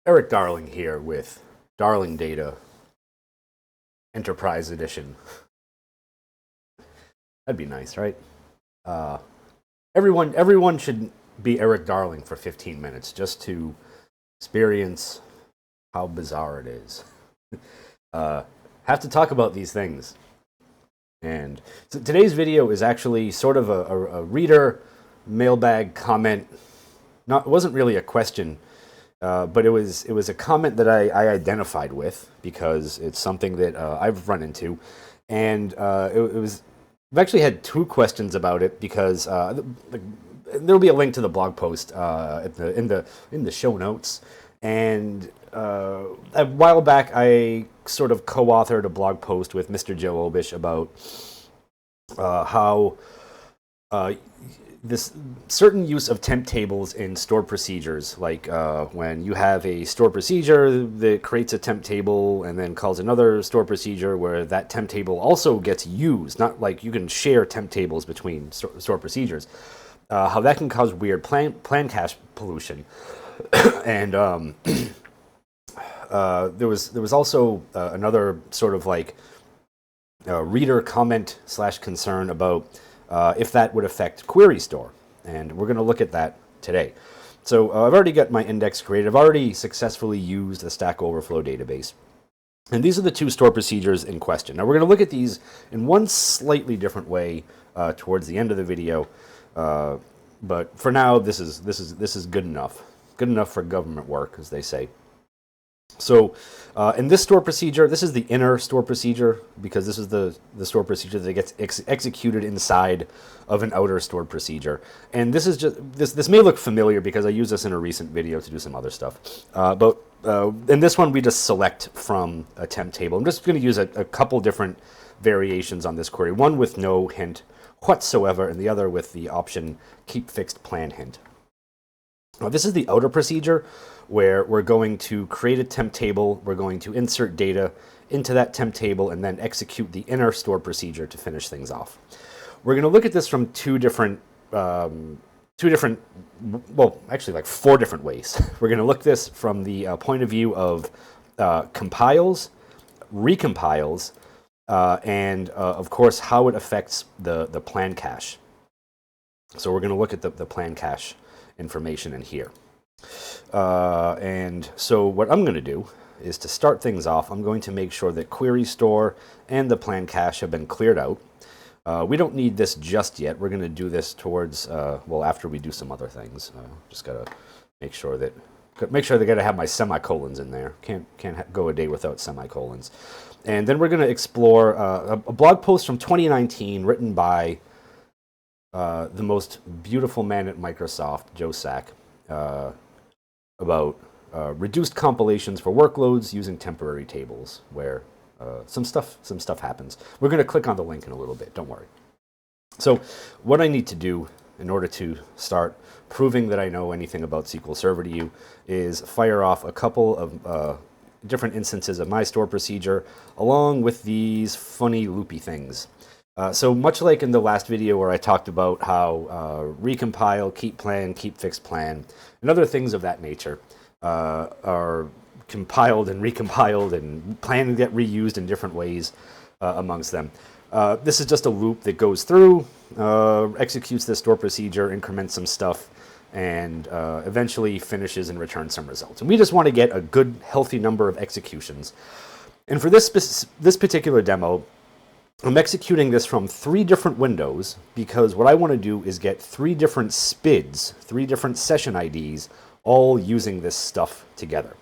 Eric Darling here with Darling Data Enterprise Edition. That'd be nice, right? Everyone should be Eric Darling for 15 minutes just to experience how bizarre it is. Have to talk about these things. And so today's video is actually sort of a reader mailbag comment. It wasn't really a question, but it was a comment that I identified with because it's something that I've run into, and I've actually had two questions about it because there'll be a link to the blog post in the show notes. And a while back, I sort of co-authored a blog post with Mr. Joe Obish about how this certain use of temp tables in stored procedures, like when you have a stored procedure that creates a temp table and then calls another stored procedure where that temp table also gets used, not like you can share temp tables between stored procedures, how that can cause weird plan cache pollution. And there was also another sort of like reader comment / concern about if that would affect query store, and we're going to look at that today. So I've already got my index created. I've already successfully used the Stack Overflow database, and these are the two store procedures in question. Now we're going to look at these in one slightly different way towards the end of the video, but for now this is good enough for government work, as they say. So in this store procedure, this is the inner store procedure because this is the store procedure that gets executed inside of an outer stored procedure. And this is just this may look familiar because I used this in a recent video to do some other stuff. But in this one, we just select from a temp table. I'm just going to use a couple different variations on this query. One with no hint whatsoever, and the other with the option keep fixed plan hint. Now, this is the outer procedure where we're going to create a temp table, we're going to insert data into that temp table, and then execute the inner store procedure to finish things off. We're going to look at this from two different, well, actually like 4 different ways. We're going to look at this from the point of view of compiles, recompiles, and of course how it affects the plan cache. So we're going to look at the plan cache information in here. And so what I'm going to do is, to start things off, I'm going to make sure that query store and the plan cache have been cleared out. We don't need this just yet. We're going to do this towards, well, after we do some other things. Just got to make sure they got to have my semicolons in there. Can't go a day without semicolons. And then we're going to explore a blog post from 2019 written by the most beautiful man at Microsoft, Joe Sack, about reduced compilations for workloads using temporary tables, where some stuff happens. We're going to click on the link in a little bit, don't worry. So what I need to do in order to start proving that I know anything about SQL Server to you is fire off a couple of different instances of my store procedure along with these funny loopy things. So much like in the last video where I talked about how recompile, keep plan, keep fixed plan, and other things of that nature are compiled and recompiled and plan to get reused in different ways amongst them. This is just a loop that goes through, executes this store procedure, increments some stuff, and eventually finishes and returns some results. And we just want to get a good, healthy number of executions. And for this particular demo, I'm executing this from 3 different windows because what I want to do is get 3 different SPIDs, 3 different session IDs, all using this stuff together.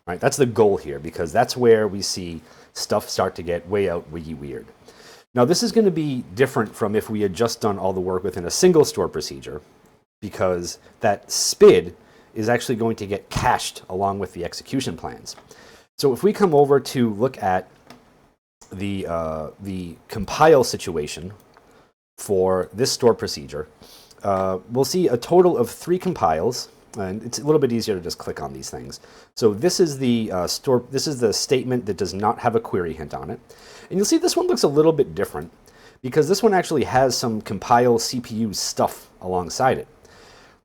Right? That's the goal here, because that's where we see stuff start to get way out wiggy weird. Now this is going to be different from if we had just done all the work within a single store procedure, because that SPID is actually going to get cached along with the execution plans. So if we come over to look at the compile situation for this store procedure, we'll see a total of 3 compiles, and it's a little bit easier to just click on these things. So this is the this is the statement that does not have a query hint on it, and you'll see this one looks a little bit different because this one actually has some compile CPU stuff alongside it.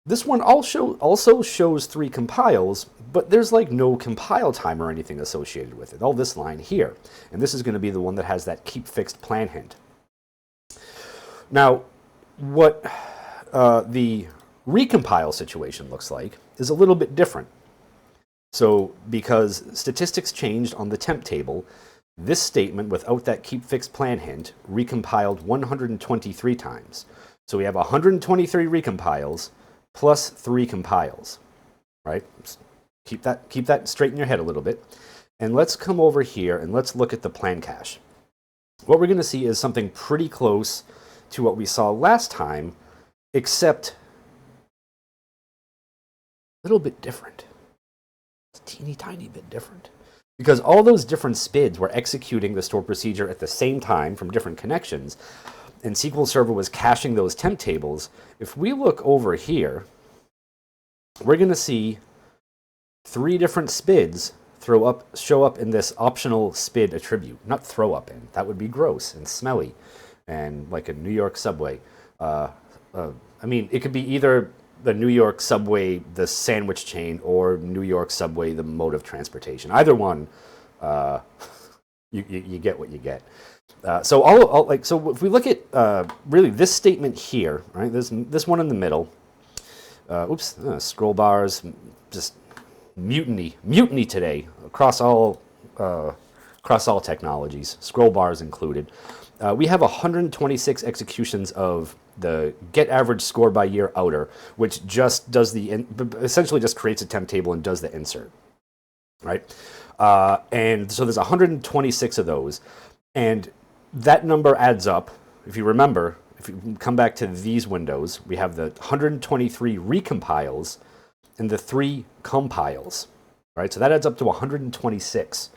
This one also shows 3 compiles, but there's like no compile time or anything associated with it. All this line here. And this is going to be the one that has that keep fixed plan hint. Now, what the recompile situation looks like is a little bit different. So because statistics changed on the temp table, this statement without that keep fixed plan hint recompiled 123 times. So we have 123 recompiles plus 3 compiles, right? Keep that straight in your head a little bit. And let's come over here and let's look at the plan cache. What we're going to see is something pretty close to what we saw last time, except a little bit different. It's a teeny tiny bit different. Because all those different SPIDs were executing the store procedure at the same time from different connections, and SQL Server was caching those temp tables. If we look over here, we're going to see 3 different SPIDs show up in this optional SPID attribute. Not throw up in. That would be gross and smelly and like a New York subway. I mean, it could be either the New York subway, the sandwich chain, or New York subway, the mode of transportation. Either one, you get what you get. So if we look at really this statement here, right? This one in the middle. Scroll bars, just mutiny today across all technologies, scroll bars included. We have 126 executions of the get average score by year outer, which just does essentially just creates a temp table and does the insert, right? And so there's 126 of those, and that number adds up. If you remember, if you come back to these windows, we have the 123 recompiles and the 3 compiles, right? So that adds up to 126.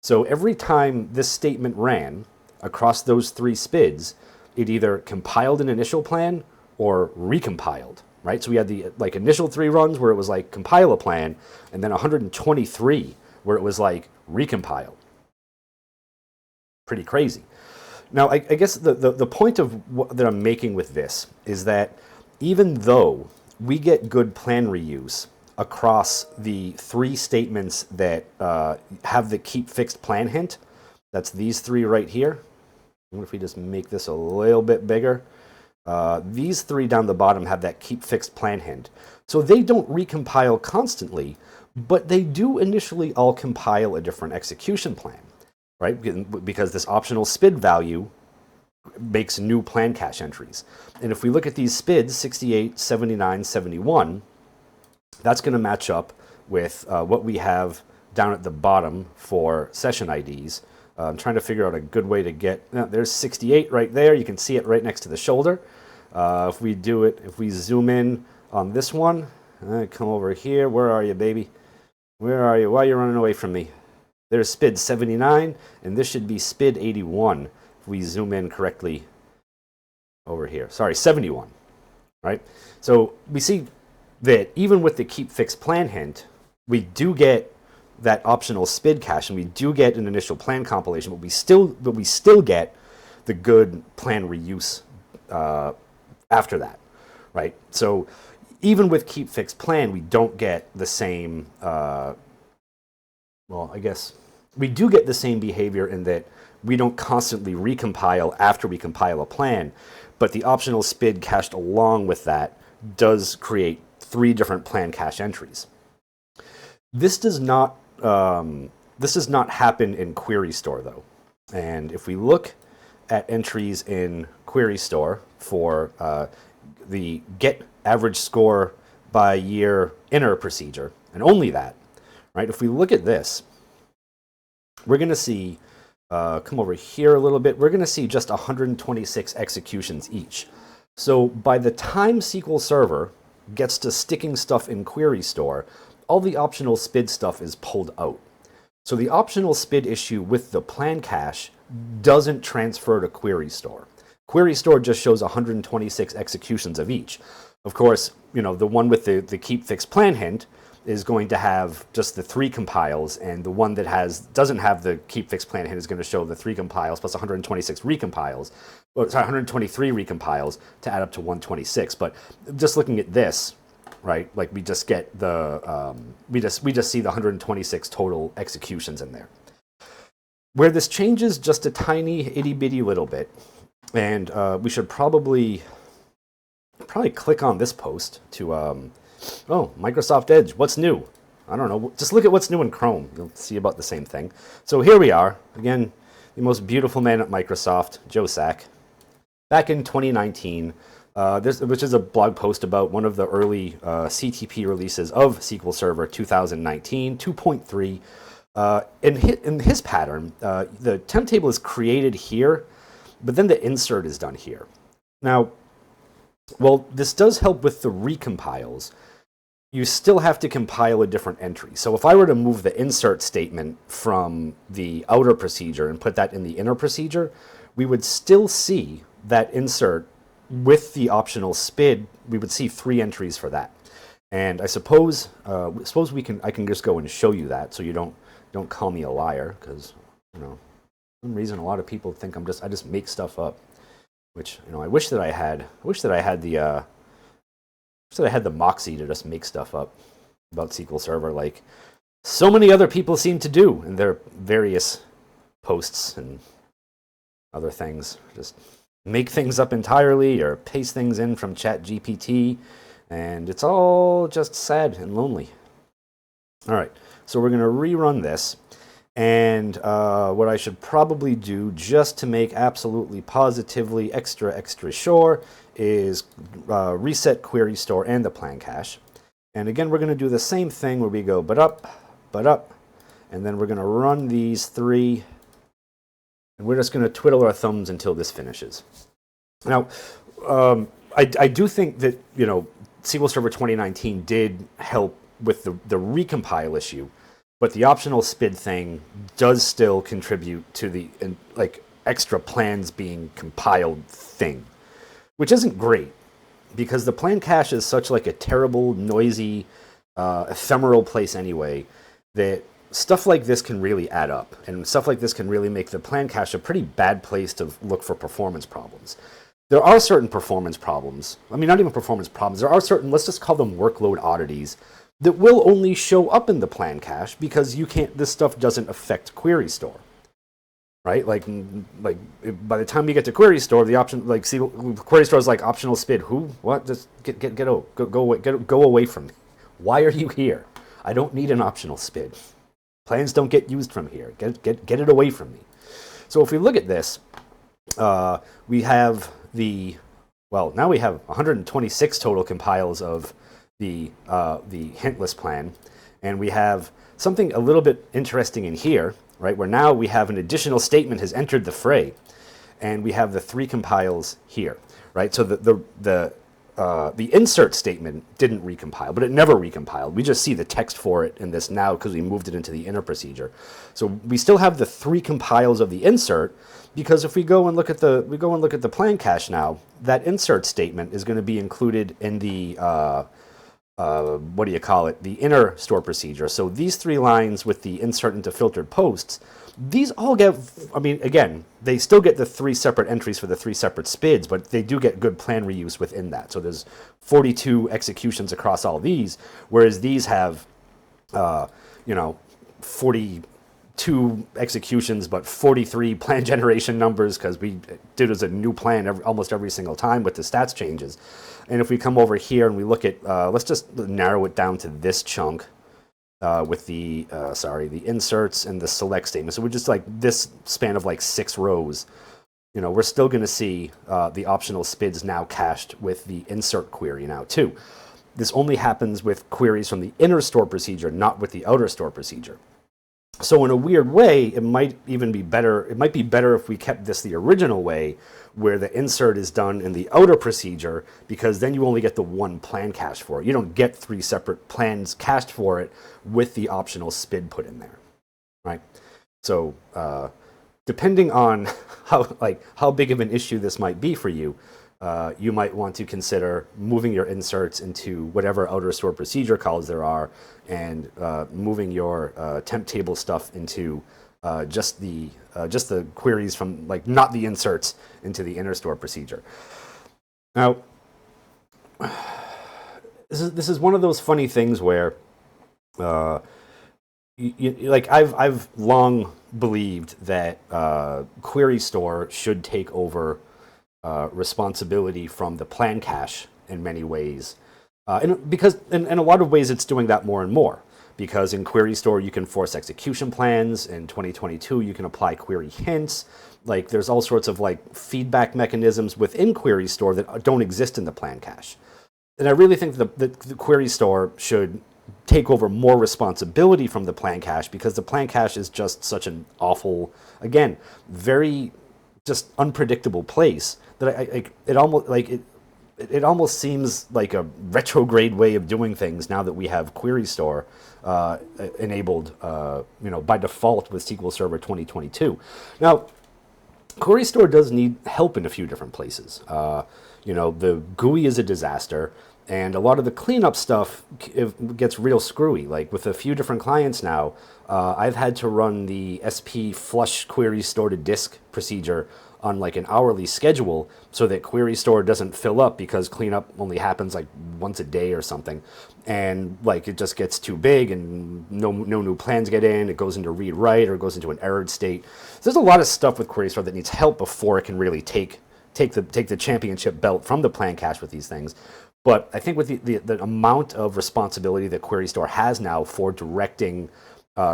So every time this statement ran across those 3 SPIDs, it either compiled an initial plan or recompiled, right? So we had the initial 3 runs where it was like compile a plan, and then 123 where it was like recompile. Pretty crazy. Now, I guess the point that I'm making with this is that even though we get good plan reuse across the 3 statements that have the keep fixed plan hint, that's these 3 right here. What if we just make this a little bit bigger? These 3 down the bottom have that keep fixed plan hint. So they don't recompile constantly, but they do initially all compile a different execution plan, right? Because this optional SPID value makes new plan cache entries. And if we look at these SPIDs, 68, 79, 71, that's going to match up with what we have down at the bottom for session IDs. I'm trying to figure out a good way to get... there's 68 right there. You can see it right next to the shoulder. If we zoom in on this one, come over here. Where are you, baby? Where are you? Why are you running away from me? There's SPID 79, and this should be SPID 81. If we zoom in correctly over here. Sorry, 71, right? So we see that even with the keep fixed plan hint, we do get that optional SPID cache, and we do get an initial plan compilation, but we still get the good plan reuse after that, right? So even with keep fixed plan, we don't get the same. I guess we do get the same behavior in that we don't constantly recompile after we compile a plan, but the optional SPID cached along with that does create 3 different plan cache entries. This does not happen in Query Store, though. And if we look at entries in Query Store for the get average score by year inner procedure, and only that, right? If we look at this, we're going to see, come over here a little bit, we're going to see just 126 executions each. So by the time SQL Server gets to sticking stuff in Query Store, all the optional SPID stuff is pulled out. So the optional SPID issue with the plan cache doesn't transfer to Query Store. Query Store just shows 126 executions of each. Of course, the one with the keep fixed plan hint is going to have just the 3 compiles, and the one that doesn't have the keep fixed plan hint is going to show the 3 compiles plus 126 recompiles, 123 recompiles to add up to 126. But just looking at this, right? Like we just get the we just see the 126 total executions in there. Where this changes just a tiny itty bitty little bit, and we should probably click on this post to oh, Microsoft Edge, what's new? I don't know. Just look at what's new in Chrome. You'll see about the same thing. So here we are again, the most beautiful man at Microsoft, Joe Sack, back in 2019. Which is a blog post about one of the early CTP releases of SQL Server 2019 2.3. In his pattern, the temp table is created here, but then the insert is done here. Now, well, this does help with the recompiles. You still have to compile a different entry. So if I were to move the insert statement from the outer procedure and put that in the inner procedure, we would still see that insert with the optional SPID. We would see 3 entries for that. And I suppose I can just go and show you that, so you don't call me a liar, because for some reason a lot of people think I just make stuff up, which I wish that I had the moxie to just make stuff up about SQL Server, like so many other people seem to do in their various posts and other things. Just make things up entirely or paste things in from ChatGPT, and it's all just sad and lonely. All right, so we're going to rerun this, and what I should probably do, just to make absolutely positively extra sure, is reset query store and the plan cache. And again, we're going to do the same thing where we go but up, and then we're going to run these 3, and we're just going to twiddle our thumbs until this finishes. Now, I do think that SQL Server 2019 did help with the recompile issue, but the optional SPID thing does still contribute to the extra plans being compiled thing, which isn't great, because the plan cache is such like a terrible, noisy, ephemeral place anyway, that stuff like this can really add up, and stuff like this can really make the plan cache a pretty bad place to look for performance problems. There are certain performance problems, I mean, not even performance problems, there are certain, let's just call them workload oddities, that will only show up in the plan cache because this stuff doesn't affect query store. Right, like by the time you get to query store, the option query store is like optional SPID. Who? What? Just go away from me. Why are you here? I don't need an optional SPID. Plans don't get used from here. Get it away from me. So if we look at this, we have now we have 126 total compiles of the hintless plan, and we have something a little bit interesting in here. Right, where now we have an additional statement has entered the fray, and we have the 3 compiles here. Right, so the insert statement didn't recompile, but it never recompiled. We just see the text for it in this now because we moved it into the inner procedure. So we still have the 3 compiles of the insert, because if we go and look at the plan cache now, that insert statement is going to be included in the the inner store procedure. So these 3 lines with the insert into filtered posts, these all get, again, they still get the 3 separate entries for the 3 separate SPIDs, but they do get good plan reuse within that. So there's 42 executions across all these, whereas these have, 42 executions, but 43 plan generation numbers, because we did as a new plan almost every single time with the stats changes. And if we come over here and we look at, let's just narrow it down to this chunk with the inserts and the select statement. So we're just like this span of like 6 rows. We're still going to see the optional SPIDs now cached with the insert query now too. This only happens with queries from the inner store procedure, not with the outer store procedure. So in a weird way, it might even be better. It might be better if we kept this the original way, where the insert is done in the outer procedure, because then you only get the 1 plan cache for it. You don't get 3 separate plans cached for it with the optional SPID put in there, right? So depending on how big of an issue this might be for you, you might want to consider moving your inserts into whatever outer store procedure calls there are, and moving your temp table stuff into just the queries from, not the inserts, into the inner store procedure. Now, this is one of those funny things where uh, like I've long believed that Query Store should take over responsibility from the plan cache in many ways, and because in a lot of ways it's doing that more and more. Because in Query Store you can force execution plans. In 2022 you can apply query hints. Like there's all sorts of like feedback mechanisms within Query Store that don't exist in the plan cache. And I really think the Query Store should take over more responsibility from the plan cache, because the plan cache is just such an awful, again, very just unpredictable place that it almost seems like a retrograde way of doing things now that we have Query Store enabled, by default with SQL Server 2022. Now, Query Store does need help in a few different places. The GUI is a disaster, and a lot of the cleanup stuff gets real screwy. Like with a few different clients now, I've had to run the SP flush Query Store to disk procedure on like an hourly schedule so that Query Store doesn't fill up, because cleanup only happens like once a day or something. And like it just gets too big and no new plans get in, it goes into read write or goes into an errored state. So there's a lot of stuff with Query Store that needs help before it can really take the championship belt from the plan cache with these things. But I think with the amount of responsibility that Query Store has now for directing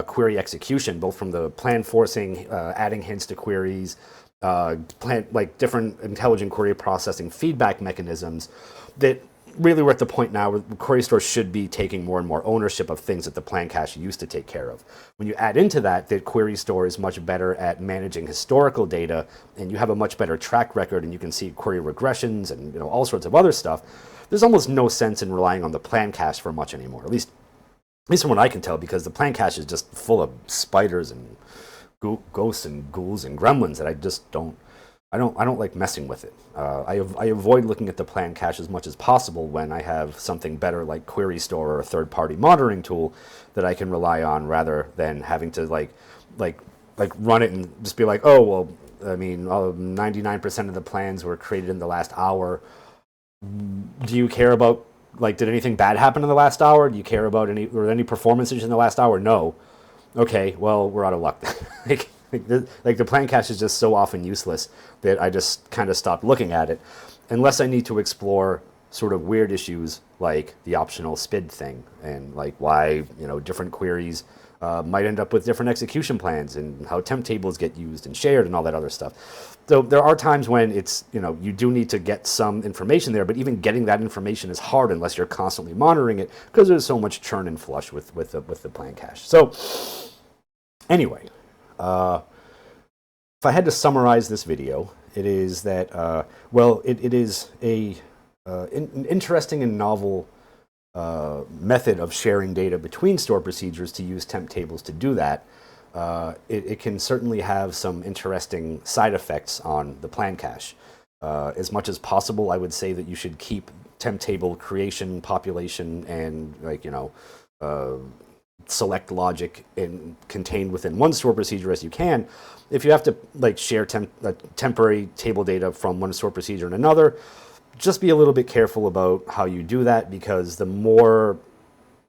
query execution, both from the plan forcing, adding hints to queries, like different intelligent query processing feedback mechanisms, that really we're at the point now where Query Store should be taking more and more ownership of things that the plan cache used to take care of. When you add into that Query Store is much better at managing historical data, and you have a much better track record, and you can see query regressions and all sorts of other stuff, there's almost no sense in relying on the plan cache for much anymore. At least from what I can tell, because the plan cache is just full of spiders and ghosts and ghouls and gremlins that I just don't like messing with it. I avoid looking at the plan cache as much as possible when I have something better like Query Store or a third-party monitoring tool that I can rely on, rather than having to like run it and just be like, oh well, I mean, 99% of the plans were created in the last hour. Do you care about, like, did anything bad happen in the last hour? Do you care about any performance issues in the last hour? No. Okay, well, we're out of luck. like the plan cache is just so often useless that I just kind of stopped looking at it, unless I need to explore sort of weird issues like the optional Spid thing, and like why different queries might end up with different execution plans, and how temp tables get used and shared and all that other stuff. So there are times when it's, you do need to get some information there, but even getting that information is hard unless you're constantly monitoring it, because there's so much churn and flush with the plan cache. So anyway, if I had to summarize this video, it is that, it is an interesting and novel method of sharing data between store procedures to use temp tables to do that. It can certainly have some interesting side effects on the plan cache. As much as possible, I would say that you should keep temp table creation, population, and select logic contained within one store procedure as you can. If you have to share temporary table data from one store procedure and another, just be a little bit careful about how you do that, because the more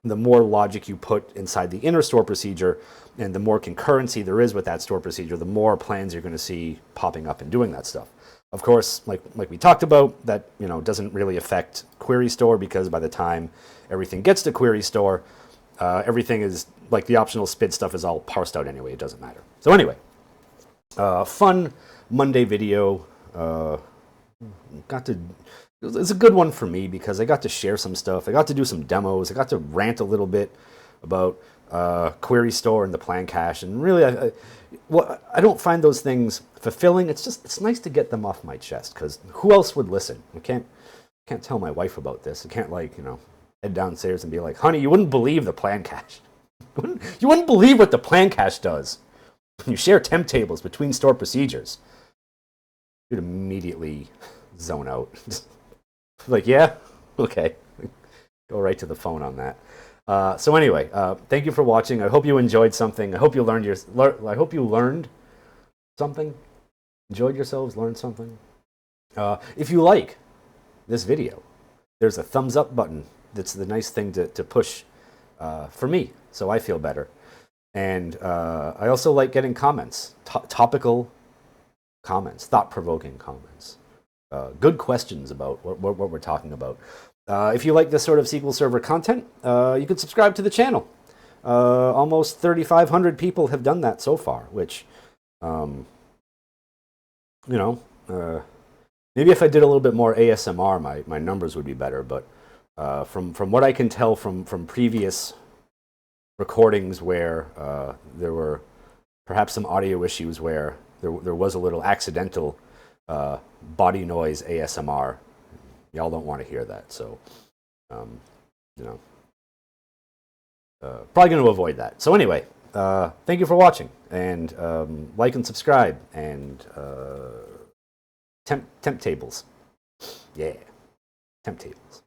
logic you put inside the inner store procedure, and the more concurrency there is with that store procedure, the more plans you're going to see popping up and doing that stuff. Of course, like we talked about, that doesn't really affect Query Store, because by the time everything gets to Query Store, everything is like the optional Spid stuff is all parsed out anyway. It doesn't matter. So anyway, fun Monday video. It's a good one for me because I got to share some stuff. I got to do some demos. I got to rant a little bit about Query Store and the plan cache. And really, I don't find those things fulfilling. It's nice to get them off my chest, because who else would listen? I can't tell my wife about this. I can't head downstairs and be like, honey, you wouldn't believe the plan cache. You wouldn't believe what the plan cache does. When you share temp tables between store procedures, you'd immediately zone out. Like, yeah, okay, go right to the phone on that. So anyway, thank you for watching. I hope you enjoyed something. I hope you learned something. Enjoyed yourselves, learned something. If you like this video, there's a thumbs up button that's the nice thing to push for me, so I feel better. And I also like getting comments, topical comments, thought-provoking comments, good questions about what we're talking about. If you like this sort of SQL Server content, you can subscribe to the channel. Almost 3,500 people have done that so far, which, you know, maybe if I did a little bit more ASMR, my numbers would be better. But from what I can tell from previous recordings where there were perhaps some audio issues where there was a little accidental body noise ASMR, y'all don't want to hear that. So, you know, probably going to avoid that. So anyway, thank you for watching, and like and subscribe, and temp tables. Yeah, temp tables.